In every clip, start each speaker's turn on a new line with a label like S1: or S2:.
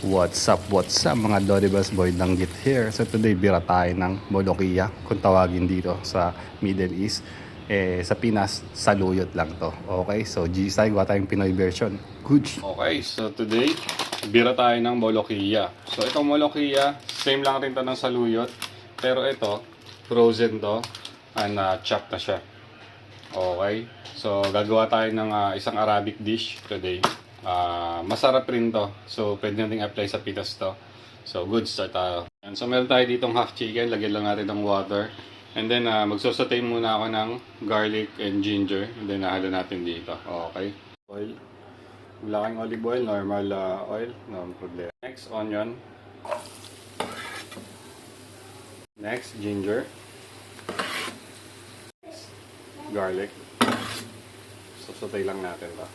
S1: What's up mga Doribus Boy Danggit here. So today bira tayo ng Bolokia kung tawagin dito sa Middle East. Sa Pinas, saluyot lang to. Okay, so G-Style, gawa tayong Pinoy version. Good. Okay, so today bira tayo ng Bolokia. So itong Bolokia, same lang rin to ng saluyot. Pero ito, frozen to and chop na siya. Okay, so gagawa tayo ng isang Arabic dish today. Masarap rin to. So, pwede natin apply sa pitas to. So, good start tayo. And so, meron tayo ditong half chicken. Lagyan lang natin ng water. And then, magsasaute muna ako ng garlic and ginger. And then, nahalo natin dito. Okay. Oil. Wala kang olive oil. Normal oil. No problem. Next, onion. Next, ginger. Next, garlic. So, saute lang natin to.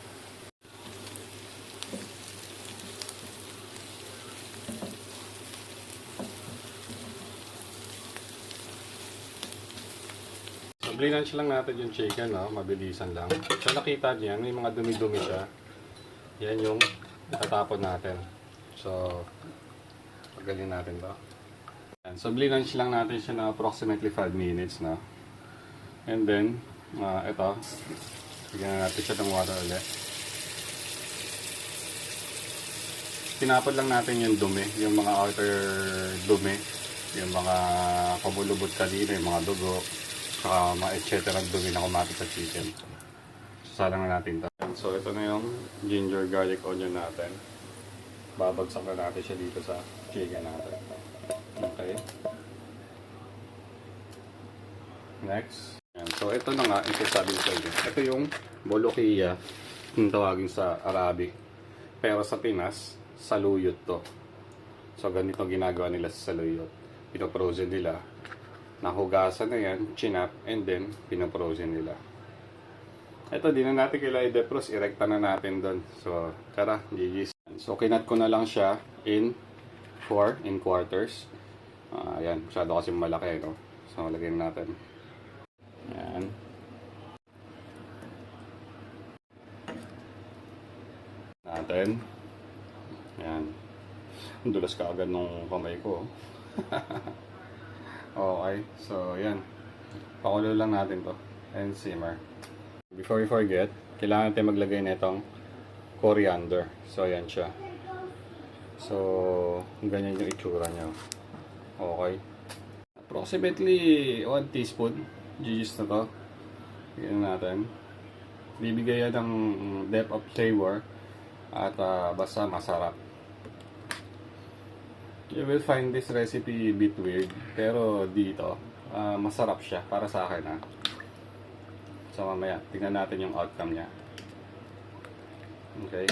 S1: Blinanch lang natin yung chicken, no? Mabilisan lang. So nakita niyan, may mga dumi-dumi siya. Yan yung tatapon natin. So, pagalin natin to. Yan. So blinanch lang natin siya na approximately 5 minutes, no? And then, ito. Bigyan natin siya ng water ulit. Tinapon lang natin yung dumi, yung mga outer dumi. Yung mga kumulubot kanina, yung mga dugo. Saka mga etc. dumi na kumapit sa chicken. Sasalang na natin ito. So ito na yung ginger garlic onion natin. Babagsak na natin siya dito sa chicken natin. Okay. Next. Yan. So ito na nga, ito sabi ko inyo. Ito yung Bolokia, yung tawagin sa Arabic. Pero sa Pinas, saluyot to. So ganito ginagawa nila sa saluyot. Pinoprozen nila. Nahugasan na yan, chinap, and then pinoprozen nila. Ito, di na natin kailangan i-defrost, irekta na natin doon. So, tara, GG's. So, kinat ko na lang siya in quarters. Ayan, masyado kasi malaki, no? So, lagyan natin. Ayan. Ayan. Dulas ka agad nung kamay ko. Okay, so yan. Pakulo lang natin to and simmer. Before we forget, kailangan natin maglagay nitong coriander. So yan siya. So ganyan yung itsura niya. Okay. Approximately 1 teaspoon. GG's na to. Yan natin. Bibigay yan ng depth of flavor at basta masarap. You will find this recipe a bit weird, pero dito, masarap siya para sa akin, ha. So mamaya, tingnan natin yung outcome niya. Okay.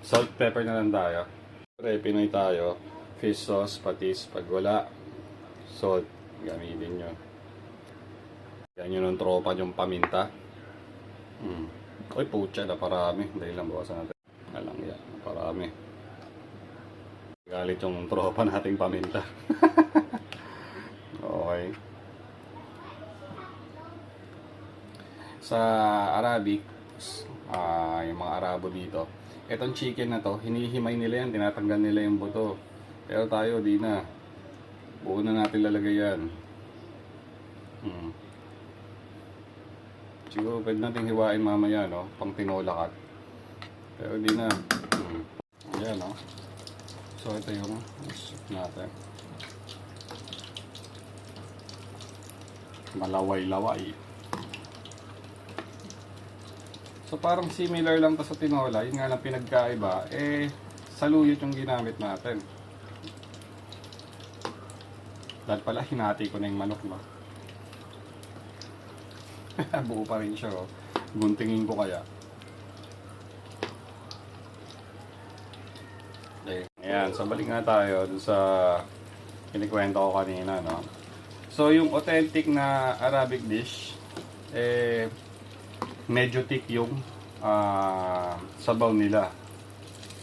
S1: Salt, pepper na lang tayo. Siyempre, Pinoy tayo. Fish sauce, patis. Pag wala, salt, gamitin nyo. Yan yun ng tropa yung paminta. Uy, putya na parami. Dahil lang bawasan natin. Alang yan, parami. Galit yung tropa nating paminta. Okay. Sa Arabic, yung mga Arabo dito, etong chicken na to, hinihimay nila yan, tinatanggal nila yung buto. Pero tayo, di na. Buo na natin lalagay yan. Siguro pwede natin hiwain mamaya, no? Pang tinola cut. Pero di na. Ayan, no? So ito yung soup natin. Malaway-laway. So parang similar lang to sa tinola. Yun nga lang pinagkaiba. Saluyot yung ginamit natin. Dahil pala hinati ko na yung manok, ba? Buo pa rin siya, oh. Guntingin ko kaya. Ayan, so balik nga tayo dun sa kinikwento ko kanina, no? So yung authentic na Arabic dish, medyo thick yung sabaw nila.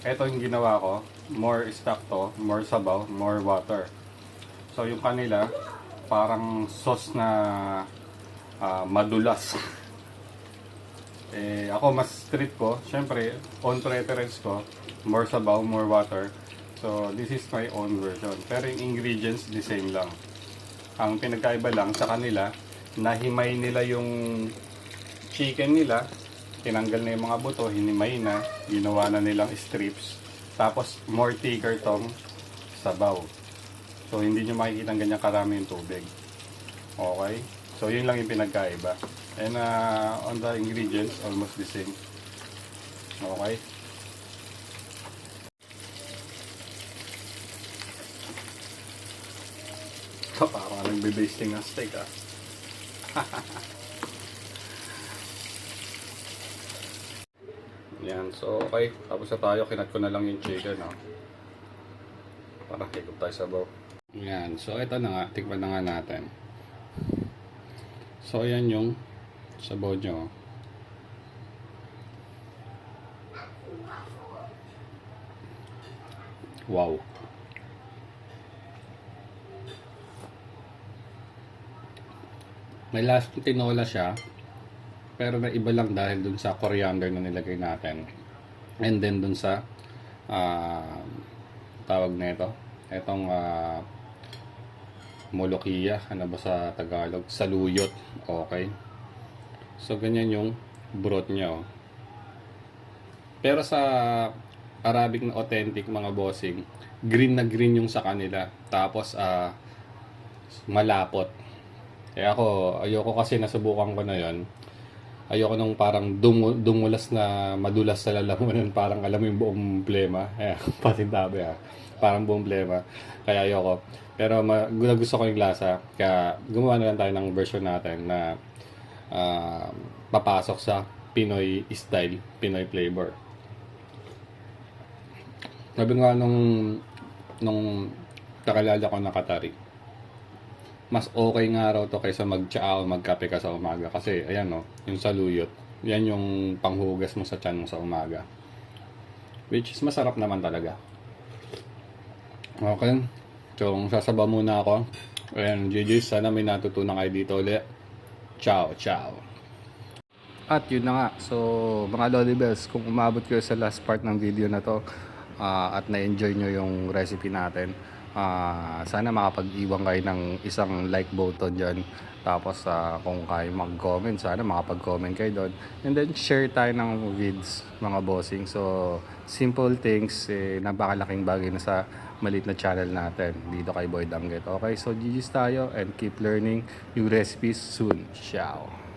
S1: Ito yung ginawa ko, more stock to, more sabaw, more water. So yung kanila, parang sauce na madulas. Ako mas strict ko, syempre, on preference ko, more sabaw, more water. So, this is my own version. Pero yung ingredients, the same lang. Ang pinagkaiba lang sa kanila, nahimay nila yung chicken nila, tinanggal na yung mga buto, hinimay na, ginawa na nilang strips. Tapos, more thicker tong sabaw. So, hindi nyo makikita ganyan karami yung tubig. Okay? So, yun lang yung pinagkaiba. And on the ingredients, almost the same. Okay? Ito, parang nagbe-basting ng steak ah. Yan, so okay. Tapos na tayo, kinat ko na lang yung chicken, no? Para higop tayo sa sabaw. Yan, so ito na nga, tikman na nga natin. So ayan yung sabaw nyo. Wow. May last tinola siya. Pero na iba lang dahil dun sa coriander na nilagay natin. And then dun sa tawag nito. Itong molokiya. Ano ba sa Tagalog? Saluyot. Okay. So ganyan yung broth niya. Oh. Pero sa Arabic na authentic mga bossing, green na green yung sa kanila. Tapos malapot. Kaya ako, ayoko kasi nasubukan ko na yon. Ayoko nung parang dumulas na madulas sa lalamunan, parang alam mo yung buong plema. Pasintabi parang buong plema. Kaya ayoko. Pero gusto ko yung lasa. Kaya gumawa na lang tayo ng version natin na papasok sa Pinoy style, Pinoy flavor. Sabi nga nung kakilala ko na Katari, mas okay nga raw to kaysa mag-tsaa o magkape ka sa umaga. Kasi, ayan o, yung saluyot. Yan yung panghugas mo sa tiyan mo sa umaga. Which is masarap naman talaga. Okay. So, sasabaw muna ako. Ayan, GG's. Sana may natutunan kayo dito ulit. Ciao, ciao. At yun na nga. So, mga Lolly Bells, kung umabot kayo sa last part ng video na to, at na-enjoy nyo yung recipe natin, sana makapag-iwan kayo ng isang like button dyan. Tapos kung kayo mag-comment, sana makapag-comment kayo doon. And then share tayo ng vids mga bossing. So simple things, napakalaking bagay na sa maliit na channel natin dito kay Boy Danggit. Okay, so GG's tayo and keep learning new recipes soon. Ciao.